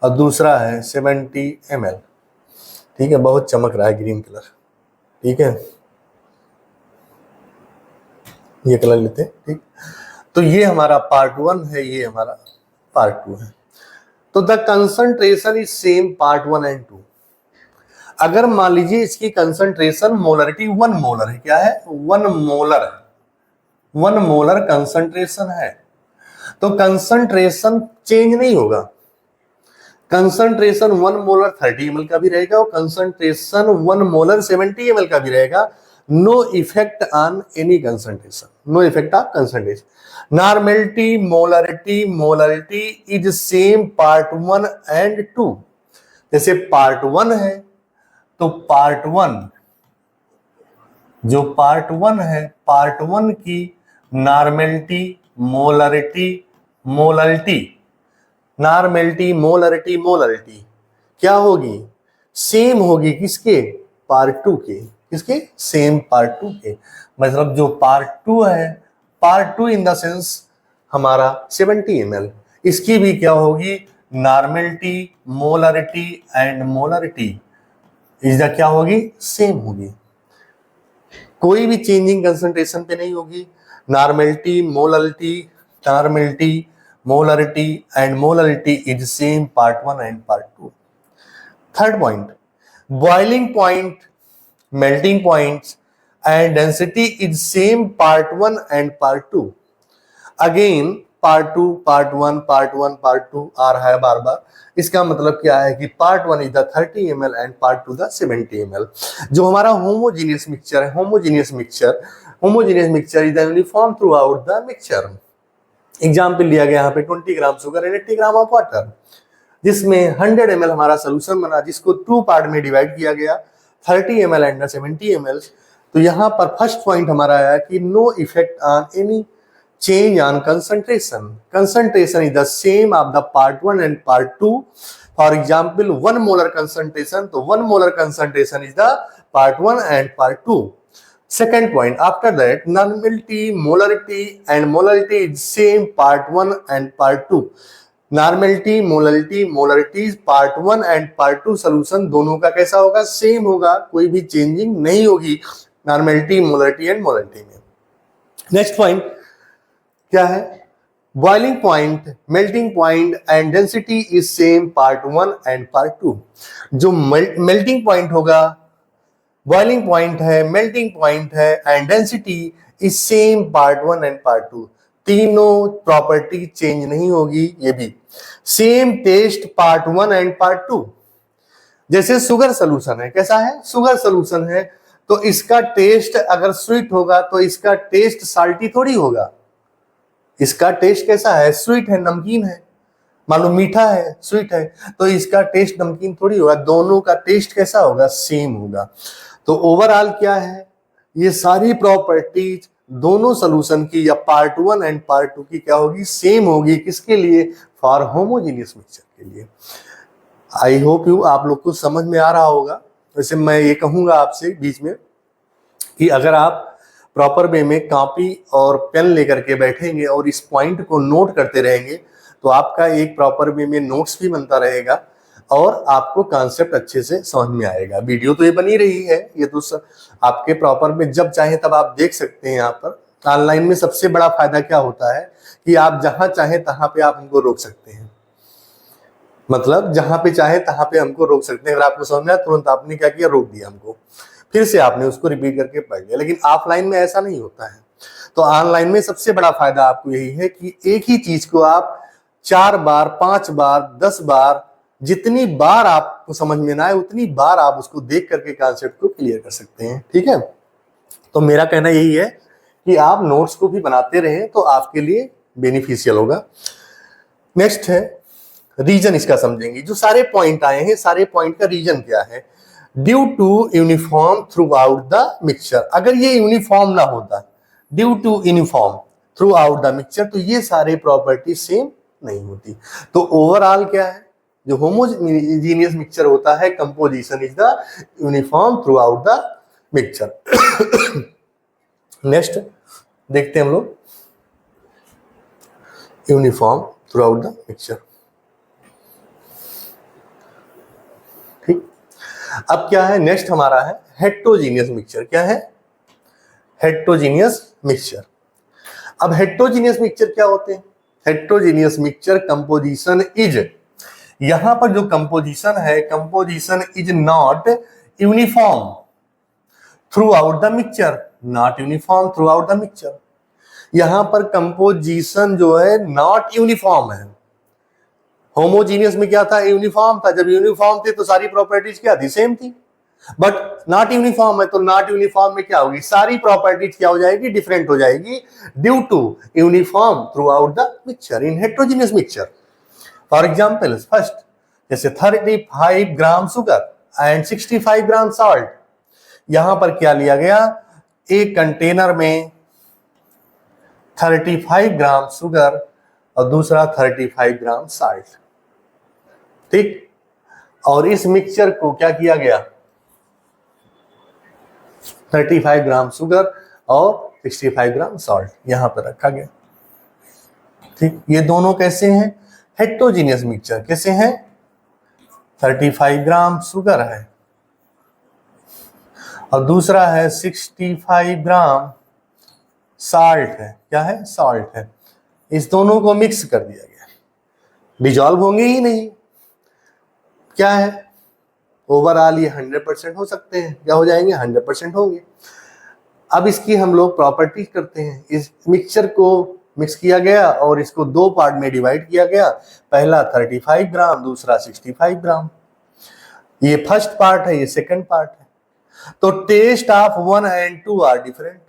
और दूसरा है 70 ml। ठीक है, बहुत चमक रहा है ग्रीन कलर, ठीक है, ये कलर लेते हैं। ठीक, तो ये हमारा पार्ट 1 है, ये हमारा पार्ट 2 है। तो the concentration is same part 1 and 2। अगर मान लीजिए इसकी कंसंट्रेशन मोलरिटी 1 मोलर है, क्या है, 1 मोलर है, 1 मोलर कंसंट्रेशन है, तो कंसंट्रेशन चेंज नहीं होगा। कंसंट्रेशन 1 मोलर 30 ml का भी रहेगा और कंसंट्रेशन 1 मोलर 70 ml का भी रहेगा। No effect on any concentration, no effect on concentration. Normality, molarity is same part 1 and 2। जैसे पार्ट 1 है तो पार्ट 1, जो पार्ट 1 है, पार्ट 1 की नॉर्मेलिटी, मोलरिटी क्या होगी, सेम होगी किसके, पार्ट 2 के। किसके, सेम पार्ट 2 के। मतलब जो पार्ट 2 है, पार्ट 2 इन द सेंस हमारा 70 ml, इसकी भी क्या होगी, normality, molarity and molarity is the क्या होगी, सेम होगी। कोई भी चेंजिंग कंसंट्रेशन पे नहीं होगी। Normality, molarity and molarity is same part 1 and part 2। Third point, boiling point, melting points and density is same part 1 and part 2। Again part 2, part 1, part 1, part 2 आ रहा है बार बार। इसका मतलब क्या है कि part 1 is the 30 ml and part 2 the 70 ml। जो हमारा homogeneous mixture है, homogeneous mixture is uniform throughout the mixture. Example लिया गया यहाँ पे 20 ग्राम sugar and 80 gram of water, जिसमें 100 ml हमारा सोल्यूशन बना, जिसको 2 पार्ट में डिवाइड किया गया, 30 ml एंड 70 ml। तो यहाँ पर फर्स्ट पॉइंट हमारा आया कि no effect on any change on concentration. Concentration is the same of the part 1 and part 2. For example, 1 molar concentration, so 1 molar concentration is the part 1 and part 2. Second point, after that, normality, molarity and molarity is same part 1 and part 2. Normality, molarity is part 1 and part 2 solution दोनों का कैसा होगा, same होगा, कोई भी changing नहीं होगी normality, molarity and molarity में। नेक्स्ट पॉइंट क्या है, boiling point, melting point and density is same part 1 and part 2। जो मेल्टिंग पॉइंट होगा, बॉइलिंग पॉइंट है, मेल्टिंग पॉइंट है and density is same part 1 and part 2। तीनों प्रॉपर्टी चेंज नहीं होगी। ये भी same test part 1 and part 2। जैसे शुगर सोल्यूशन है, कैसा है, शुगर सोल्यूशन है, तो इसका टेस्ट अगर स्वीट होगा तो इसका टेस्ट साल्टी थोड़ी होगा। इसका टेस्ट कैसा है, स्वीट है, नमकीन है। मालूम मीठा है, स्वीट है, तो इसका टेस्ट नमकीन थोड़ी होगा। दोनों का टेस्ट कैसा होगा, सेम होगा। तो ओवरऑल क्या है, ये सारी प्रॉपर्टीज दोनों सोल्यूशन की या पार्ट 1 एंड पार्ट 2 की क्या होगी, सेम होगी। किसके लिए, फॉर होमोजेनियस मिक्सचर के लिए। आई होप यू आप लोग को समझ में आ रहा होगा। वैसे मैं ये कहूंगा आपसे बीच में कि अगर आप प्रॉपर वे में कॉपी और पेन लेकर के बैठेंगे और इस पॉइंट को नोट करते रहेंगे तो आपका एक प्रॉपर वे में नोट्स भी बनता रहेगा और आपको कॉन्सेप्ट अच्छे से समझ में आएगा। वीडियो तो ये बनी रही है, ये तो आपके प्रॉपर में जब चाहे तब आप देख सकते हैं यहाँ पर, ऑनलाइन में सबसे बड़ा फायदा क्या होता है कि आप जहां चाहे तहां पे आप हमको रोक सकते हैं। मतलब जहां पे चाहे तहां पे हमको रोक सकते हैं। अगर आपको समझ में आया तुरंत आपने क्या किया, रोक दिया हमको, फिर से आपने उसको रिपीट करके पढ़ लिया। लेकिन ऑफलाइन में ऐसा नहीं होता है। तो ऑनलाइन में सबसे बड़ा फायदा आपको यही है कि एक ही चीज को आप 4 बार, 5 बार, 10 बार, जितनी बार आपको समझ में ना आए उतनी बार आप उसको देख करके कॉन्सेप्ट को क्लियर कर सकते हैं। ठीक है, तो मेरा कहना यही है कि आप नोट्स को भी बनाते रहें तो आपके लिए बेनिफिशियल होगा। नेक्स्ट है रीजन, इसका समझेंगे। जो सारे पॉइंट आए हैं, सारे पॉइंट का रीजन क्या है? Due to uniform throughout the mixture. अगर ये यूनिफॉर्म ना होता, due to uniform throughout the mixture, तो ये सारे प्रॉपर्टी सेम नहीं होती। तो ओवरऑल क्या है, जो होमोजीनियस मिक्सचर होता है, composition is the uniform throughout the mixture. Next देखते हैं हम लोग uniform throughout the mixture. ठीक, अब क्या है, नेक्स्ट हमारा है हेट्रोजीनियस मिक्सचर। क्या है? Heterogeneous mixture. अब हेट्रोजीनियस मिक्सचर क्या होते हैं? हेट्रोजीनियस मिक्सचर कंपोजिशन इज, यहां पर जो कंपोजिशन है, composition is not uniform throughout the mixture, not uniform throughout the mixture. यहां पर कंपोजिशन जो है नॉट यूनिफॉर्म है। होमोजीनियस में क्या था? यूनिफॉर्म था। जब यूनिफॉर्म थे तो सारी प्रॉपर्टीज क्या थी? सेम थी। बट नॉट यूनिफॉर्म है तो नॉट यूनिफॉर्म में क्या होगी? सारी प्रॉपर्टीज क्या हो जाएगी? डिफरेंट हो जाएगी, due to uniform throughout the mixture in heterogeneous mixture. For example, first जैसे 35 gram sugar and 65 gram salt. यहां पर क्या लिया गया? एक कंटेनर में 35 ग्राम शुगर और दूसरा 35 ग्राम सॉल्ट। ठीक, और इस मिक्सचर को क्या किया गया? 35 ग्राम शुगर और 65 ग्राम सॉल्ट यहां पर रखा गया। ठीक, ये दोनों कैसे हैं? Heterogeneous mixture. कैसे हैं? 35 ग्राम शुगर है और दूसरा है 65 ग्राम सॉल्ट है। क्या है? सॉल्ट है। इस दोनों को मिक्स कर दिया गया, डिजॉल्व होंगे ही नहीं। क्या है? ओवरऑल ये 100% हो सकते हैं। क्या हो जाएंगे? 100% होंगे। अब इसकी हम लोग प्रॉपर्टी करते हैं। इस मिक्सचर को मिक्स किया गया और इसको दो पार्ट में डिवाइड किया गया। पहला 35 ग्राम, दूसरा 65 ग्राम। ये फर्स्ट पार्ट है, ये सेकंड पार्ट है। तो test of 1 and 2 are different.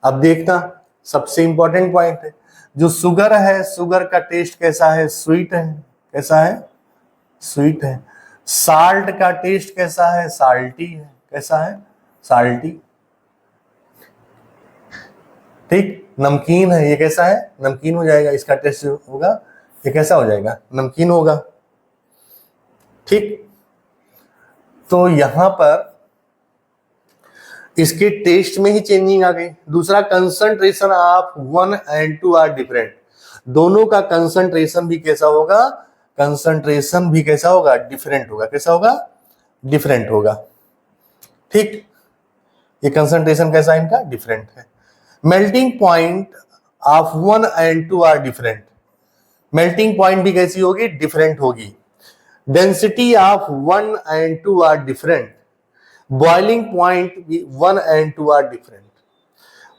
अब देखना, सबसे इंपॉर्टेंट पॉइंट है, जो शुगर है, शुगर का टेस्ट कैसा है? स्वीट है। कैसा है? स्वीट है। साल्ट का टेस्ट कैसा है? साल्टी है। कैसा है? साल्टी। ठीक, नमकीन है, ये कैसा है? नमकीन हो जाएगा। इसका टेस्ट होगा, ये कैसा हो जाएगा? नमकीन होगा। ठीक, तो यहां पर इसके टेस्ट में ही चेंजिंग आ गई। दूसरा, concentration of 1 and 2 are different. दोनों का कंसंट्रेशन भी कैसा होगा? कंसंट्रेशन भी कैसा होगा? डिफरेंट होगा। कैसा होगा? डिफरेंट होगा। ठीक, ये कंसंट्रेशन कैसा इनका? डिफरेंट है। Melting point of 1 and 2 are different. Melting point भी कैसी होगी? डिफरेंट होगी। Density of 1 and 2 are different. Boiling point भी 1 and 2 आर डिफरेंट।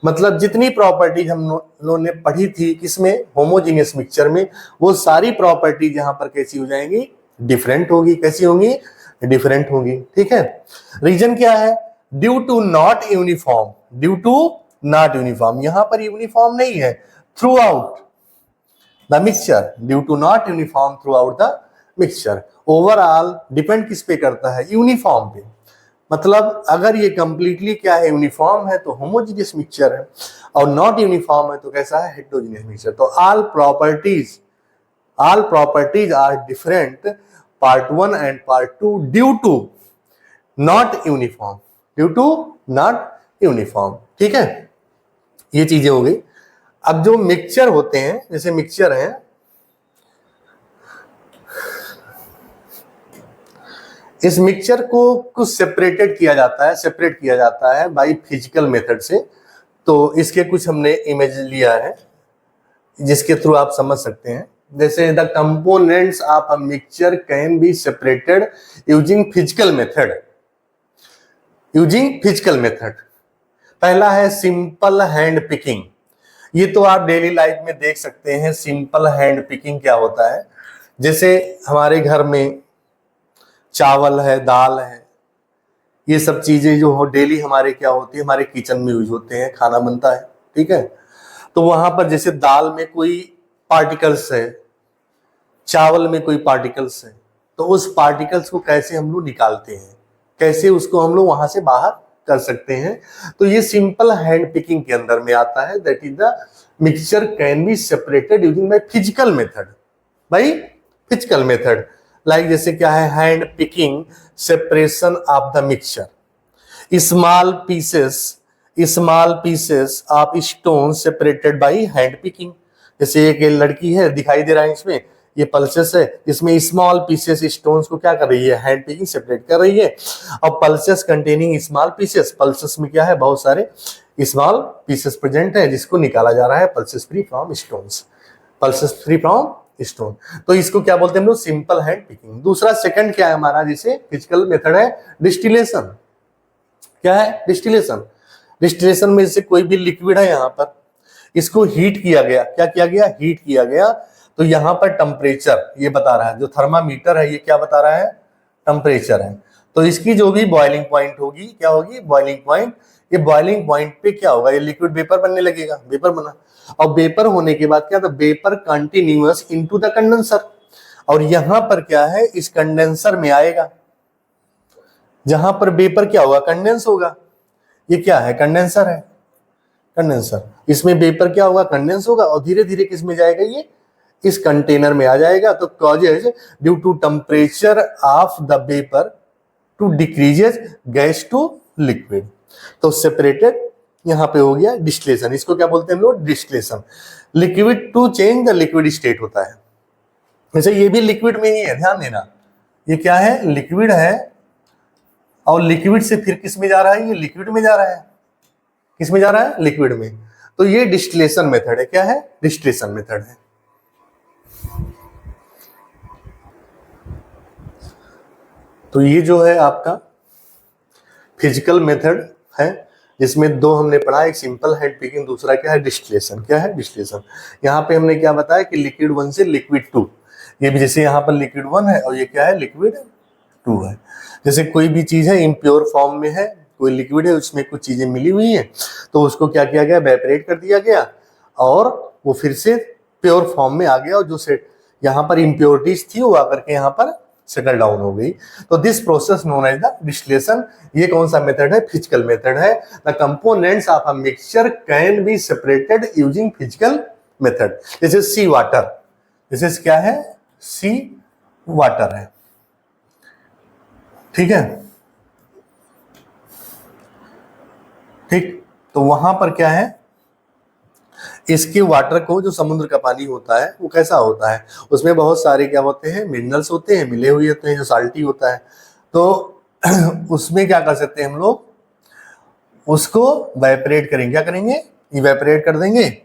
मतलब जितनी प्रॉपर्टीज हम लोगों ने पढ़ी थी किसमें? होमोजीनियस मिक्सचर में, वो सारी प्रॉपर्टीज यहां पर कैसी हो जाएंगी? डिफरेंट होगी। कैसी होंगी? डिफरेंट होंगी। ठीक है, रीजन क्या है? Due to not uniform. Due to not uniform, यहां पर यूनिफॉर्म नहीं है। Throughout the mixture, due to not uniform throughout the mixture. Overall depend किस पे करता है? यूनिफॉर्म पे। मतलब अगर ये कंप्लीटली क्या है? यूनिफॉर्म है तो होमोजीनियस मिक्सचर है, और नॉट यूनिफॉर्म है तो कैसा है? Heterogeneous mixture. तो all properties are different, part 1 and part 2, due to not uniform. Due to not uniform. ठीक है, ये चीजें हो गई। अब जो मिक्सचर होते हैं, जैसे मिक्सचर है, इस मिक्सचर को कुछ सेपरेट किया जाता है बाय फिजिकल मेथड से। तो इसके कुछ हमने इमेज लिया है जिसके थ्रू आप समझ सकते हैं। जैसे the components of a mixture can be separated using physical method. Using physical method पहला है सिंपल हैंड पिकिंग। ये तो आप डेली लाइफ में देख सकते हैं। सिंपल हैंड पिकिंग क्या होता है, जैसे हमारे घर में चावल है, दाल है, ये सब चीजें जो हो डेली हमारे क्या होती है, हमारे किचन में यूज होते हैं, खाना बनता है, ठीक है। तो वहां पर जैसे दाल में कोई पार्टिकल्स है, चावल में कोई पार्टिकल्स है, तो उस पार्टिकल्स को कैसे हम लोग निकालते हैं, कैसे उसको हम लोग वहां से बाहर कर सकते हैं। तो ये सिंपल हैंड पिकिंग के अंदर में आता है। That is the mixture can be separated using by physical method, by physical method. Like जैसे क्या है, hand picking separation of the mixture, small pieces of stone separated by hand picking. जैसे एक लड़की है, दिखाई दे रहा है इसमें, ये पल्सेस है, इसमें स्मॉल पीसेस स्टोन्स को क्या कर रही है, हैंड पिकिंग सेपरेट कर रही है। और pulses containing small pieces, pulses में क्या है, बहुत सारे स्मॉल पीसेस प्रेजेंट है जिसको निकाला जा रहा है pulses free from stones, pulses free from stone. तो इसको क्या बोलते हैं हम लोग, सिंपल हैंड पिकिंग। दूसरा सेकंड क्या है हमारा, जिसे फिजिकल मेथड है डिस्टिलेशन। क्या है डिस्टिलेशन? डिस्टिलेशन में जैसे कोई भी लिक्विड है, यहाँ पर इसको हीट किया गया, क्या किया गया, हीट किया गया। तो यहाँ पर टेम्परेचर ये बता रहा है, जो थर्मामीटर है ये क्या बता रहा है, टेम्परेचर है। तो इसकी जो भी बॉइलिंग पॉइंट होगी, क्या होगी, बॉइलिंग पॉइंट। ये बॉइलिंग पॉइंट पे क्या होगा, ये लिक्विड वेपर बनने लगेगा, वेपर बना। और वेपर होने के बाद क्या, तो vapour continuous into the condenser. और यहां पर क्या है, इस कंडेंसर में आएगा, जहां पर वेपर क्या होगा, कंडेंस होगा। ये क्या है, कंडेंसर है, कंडेंसर। इसमें वेपर क्या होगा, कंडेंस होगा, और धीरे धीरे किस में जाएगा, ये इस कंटेनर में आ जाएगा। तो causes due to temperature of the vapour to decreases gas to liquid. तो सेपरेटेड यहां पे हो गया डिस्टिलेशन। इसको क्या बोलते हैं हम लोग, distillation. Liquid to change the liquid state होता है। वैसे ये भी लिक्विड में ही है, ध्यान देना। ये क्या है, लिक्विड है, और लिक्विड से फिर किस में जा रहा है, ये लिक्विड में जा रहा है। किस में जा रहा है, लिक्विड में। तो ये डिस्टिलेशन मेथड है। क्या है, डिस्टिलेशन मेथड है। तो ये जो है आपका फिजिकल मेथड है, जिसमें दो हमने पढ़ा, एक सिंपल हैंड पिकिंग, दूसरा क्या है, डिस्टिलेशन। क्या है, डिस्टिलेशन। यहाँ पे हमने क्या बताया कि लिक्विड 1 से लिक्विड 2। ये भी जैसे यहाँ पर लिक्विड 1 है और ये क्या है, लिक्विड 2 है। जैसे कोई भी चीज है इम्प्योर फॉर्म में है, कोई लिक्विड है, उसमें कुछ चीजें मिली हुई हैं, तो उसको क्या किया गया, इवेपोरेट कर दिया गया, और वो फिर से प्योर फॉर्म में आ गया। और जो सेट यहाँ पर इम्प्योरिटीज थी वो आकर के यहाँ पर सेटल डाउन हो गई। तो this process known as the distillation. ये कौन सा मेथड है, फिजिकल मेथड है। The components of a mixture can be separated using physical method. जैसे सी वाटर, जैसे क्या है, सी वाटर है, ठीक है, ठीक। तो वहां पर क्या है, इसके वाटर को, जो समुद्र का पानी होता है वो कैसा होता है, उसमें बहुत सारे क्या होते हैं, मिनरल्स होते हैं, मिले हुए होते हैं, जो साल्टी होता है। तो उसमें क्या कर सकते हैं हम लोग, उसको इवेपोरेट करेंगे। क्या करेंगे, इवेपोरेट कर देंगे।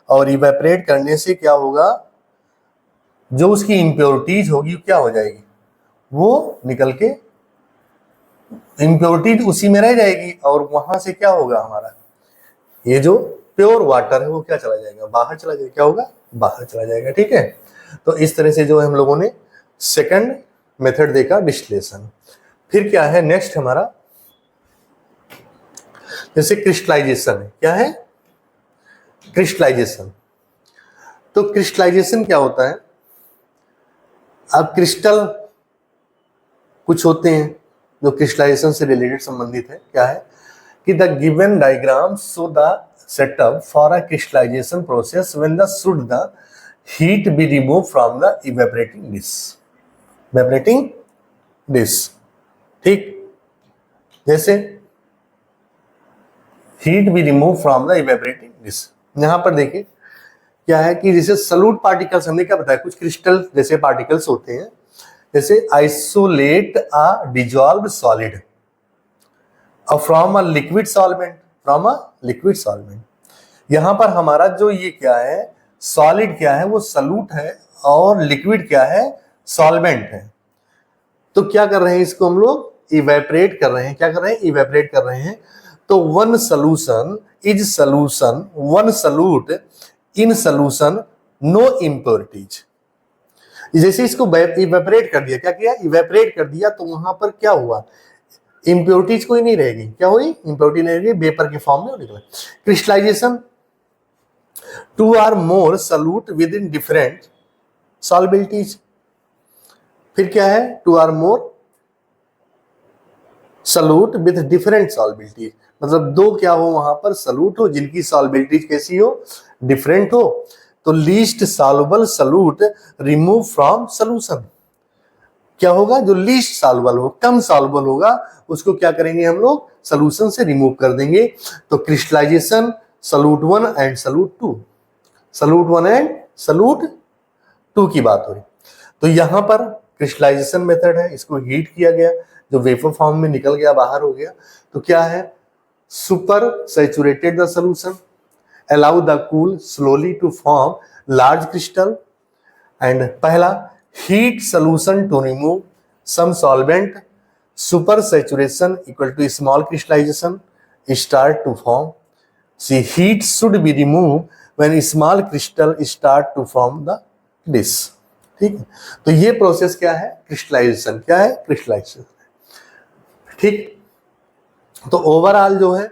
और इवेपोरेट करने से क्या होगा, जो उसकी इम्प्योरिटीज होगी क्या हो जाएगी, वो निकल के इम्प्योरिटी उसी में रह जाएगी, और वहां से क्या होगा, हमारा ये जो प्योर वाटर है वो क्या चला जाएगा, बाहर चला जाएगा। क्या होगा, बाहर चला जाएगा, ठीक है। तो इस तरह से जो हम लोगों ने सेकंड मेथड देखा, डिस्टिलेशन। फिर क्या है नेक्स्ट हमारा, जैसे क्रिस्टलाइजेशन है। क्या है, क्रिस्टलाइजेशन। तो क्रिस्टलाइजेशन क्या होता है, अब क्रिस्टल कुछ होते हैं जो क्रिस्टलाइजेशन से रिलेटेड संबंधित है। क्या है कि the given diagram show the setup for a crystallization process when the should the heat be removed from the evaporating dish, ठीक। जैसे heat be remove from the evaporating dish. यहां पर देखिए क्या है कि जैसे सॉल्यूट पार्टिकल्स, हमने क्या बताया, कुछ क्रिस्टल जैसे पार्टिकल्स होते हैं, जैसे isolate a dissolved solid from a liquid solvent, from a liquid solvent. यहां पर हमारा जो ये क्या है, सॉलिड क्या है, वो सॉल्यूट है, और लिक्विड क्या है, सॉल्वेंट है। तो क्या कर रहे हैं, इसको हम लोग इवेपरेट कर रहे हैं। क्या कर रहे हैं, इवेपरेट कर रहे हैं। तो one solution is solution, one solute in solution, no impurities. जैसे इसको इवेपरेट कर दिया, क्या किया, इवेपरेट कर दिया, तो वहां पर क्या हुआ, इम्प्योरिटीज कोई नहीं रहेगी। क्या हुई, इम्प्योरिटी नहीं रहेगी, वेपर के फॉर्म में निकला। Crystallization, two or more solute with in different solubilities. फिर क्या है, two or more solute with different solubilities, मतलब दो क्या हो वहां पर, सॉल्यूट हो जिनकी सॉल्बिलिटीज कैसी हो, डिफरेंट हो। तो least soluble solute remove from solution. क्या होगा, जो लीस्ट सॉल्युबल हो, कम सॉल्युबल होगा, उसको क्या करेंगे हम लोग, सॉल्यूशन से रिमूव कर देंगे। तो crystallization solute 1 and solute 2, solute 1 and solute 2 की बात हो रही। तो यहां पर क्रिस्टलाइजेशन मेथड है, इसको हीट किया गया, जो वेपर फॉर्म में निकल गया, बाहर हो गया। तो क्या है, super saturated the solution, allow the cool slowly to form large crystal. And पहला, heat solution to remove some solvent, super saturation equal to small crystallization start to form. C heat should be remove when small crystal start to form the dish. ठीक है, तो ये process क्या है, crystallisation. क्या है, crystallisation. ठीक, तो ओवरऑल जो है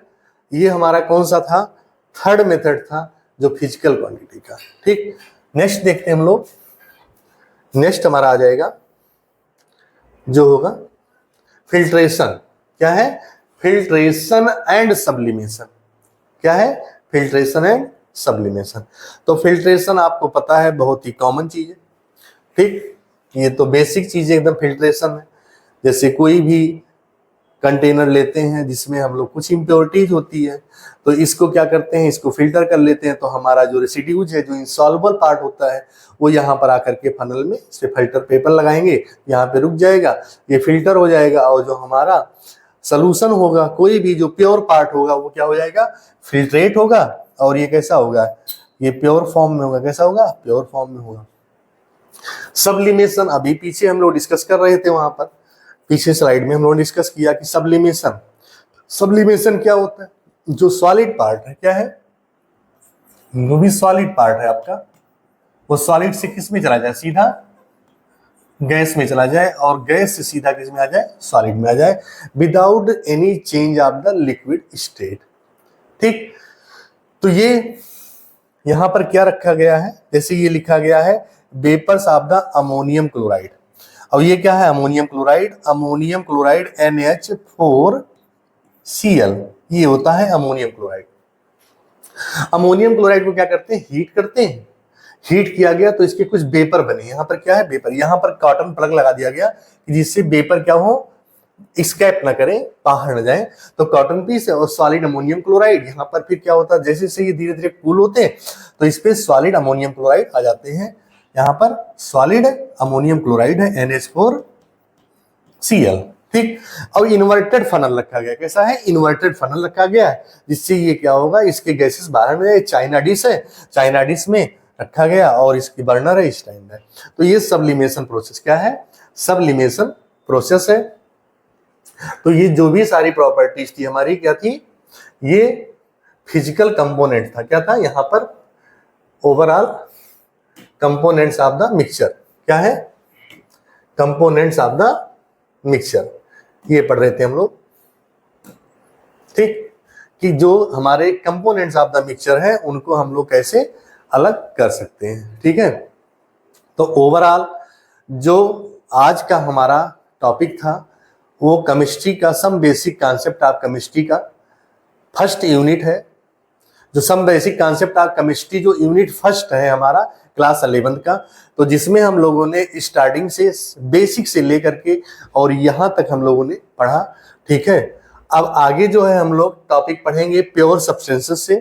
ये हमारा कौन सा था, थर्ड मेथड था, जो फिजिकल क्वांटिटी का। ठीक, नेक्स्ट देखते हैं हम लोग। नेक्स्ट हमारा आ जाएगा जो होगा फिल्ट्रेशन। क्या है, फिल्ट्रेशन एंड सब्लिमेशन। क्या है, फिल्ट्रेशन एंड सब्लिमेशन। तो फिल्ट्रेशन आपको पता है, बहुत ही कॉमन चीज है। ठीक, ये तो बेसिक चीज है एकदम, फिल्ट्रेशन है। जैसे कोई भी कंटेनर लेते हैं जिसमें हम लोग कुछ इम्प्योरिटीज होती है, तो इसको क्या करते हैं, इसको फिल्टर कर लेते हैं। तो हमारा जो रेसिड्यूज है, जो इंसॉल्युबल पार्ट होता है, वो यहाँ पर आकर के फनल में इस पे फिल्टर पेपर लगाएंगे, यहाँ पे रुक जाएगा, ये फिल्टर हो जाएगा, और जो हमारा सोल्यूशन होगा, कोई भी जो प्योर पार्ट होगा, वो क्या हो जाएगा, फिल्ट्रेट होगा, और ये कैसा होगा, ये प्योर फॉर्म में होगा। कैसा होगा, प्योर फॉर्म में होगा। सब्लिमेशन अभी पीछे हम लोग डिस्कस कर रहे थे, वहां पर पीछे स्लाइड में हम लोगों ने डिस्कस किया कि सब्लिमेशन, सब्लिमेशन क्या होता है, जो सॉलिड पार्ट है, क्या है, जो भी सॉलिड पार्ट है आपका, वो सॉलिड से किस में चला जाए, सीधा गैस में चला जाए, और गैस से सीधा किस में आ जाए, सॉलिड में आ जाए, without any change of the liquid state. ठीक, तो ये यहां पर क्या रखा गया है, जैसे ये लिखा गया है vapours of the ammonium chloride. और ये क्या है, ammonium chloride, ammonium chloride NH4Cl, ये होता है अमोनियम क्लोराइड। अमोनियम क्लोराइड को क्या करते हैं, हीट करते हैं। हीट किया गया तो इसके कुछ वेपर बने। यहाँ पर क्या है, वेपर। यहाँ पर कॉटन प्लग लगा दिया गया जिससे वेपर क्या हो, स्केप ना करे, बाहर न जाए। तो कॉटन पीस और सॉलिड अमोनियम क्लोराइड, यहाँ पर फिर क्या होता है, जैसे जैसे ये धीरे धीरे कूल होते हैं, तो इस पे सॉलिड अमोनियम क्लोराइड आ जाते हैं। यहाँ पर सॉलिड अमोनियम क्लोराइड है NH4Cl। ठीक, अब इन्वर्टेड फनल रखा गया। कैसा है, इन्वर्टेड फनल रखा गया है, जिससे ये क्या होगा, इसके गैसेस बाहर में, चाइना डिश है, चाइना डिश में रखा गया, और इसकी बर्नर है, स्टैंड है। तो ये सब्लिमेशन प्रोसेस क्या है, सब्लिमेशन प्रोसेस है। तो ये जो भी सारी प्रॉपर्टीज थी हमारी, क्या थी, ये फिजिकल कंपोनेंट था। क्या था, यहाँ पर overall components of the mixture. क्या है, कंपोनेंट्स ऑफ द मिक्सचर, ये पढ़ रहे थे हम लोग। ठीक, कि जो हमारे कंपोनेंट्स ऑफ द मिक्सचर है, उनको हम लोग कैसे अलग कर सकते हैं। ठीक है, तो ओवरऑल जो आज का हमारा टॉपिक था, वो केमिस्ट्री का some basic concept of chemistry का फर्स्ट यूनिट है। जो some basic concept of chemistry, जो यूनिट फर्स्ट है हमारा क्लास 11 का, तो जिसमें हम लोगों ने स्टार्टिंग से बेसिक से लेकर के और यहाँ तक हम लोगों ने पढ़ा। ठीक है, अब आगे जो है हम लोग टॉपिक पढ़ेंगे प्योर सब्सटेंसेस से।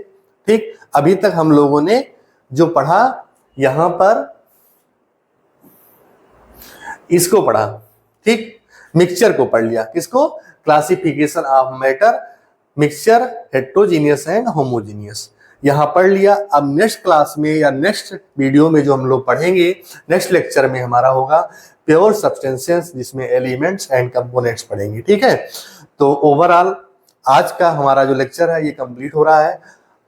ठीक, अभी तक हम लोगों ने जो पढ़ा, यहाँ पर इसको पढ़ा। ठीक, मिक्सचर को पढ़ लिया। किसको, classification of matter, mixture, heterogeneous and homogeneous. यहाँ पढ़ लिया। अब नेक्स्ट क्लास में या नेक्स्ट वीडियो में जो हम लोग पढ़ेंगे, नेक्स्ट लेक्चर में हमारा होगा प्योर सब्सटेंसेस, जिसमें एलिमेंट्स एंड कंपोनेंट्स पढ़ेंगे। ठीक है, तो ओवरऑल आज का हमारा जो लेक्चर है ये कंप्लीट हो रहा है।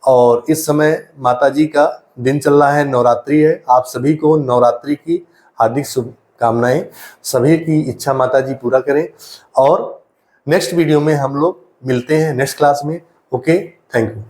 और इस समय माता जी का दिन चल रहा है, नवरात्रि है। आप सभी को नवरात्रि की हार्दिक शुभकामनाएं। सभी की इच्छा माता जी पूरा करें। और नेक्स्ट वीडियो में हम लोग मिलते हैं नेक्स्ट क्लास में। Okay, thank you.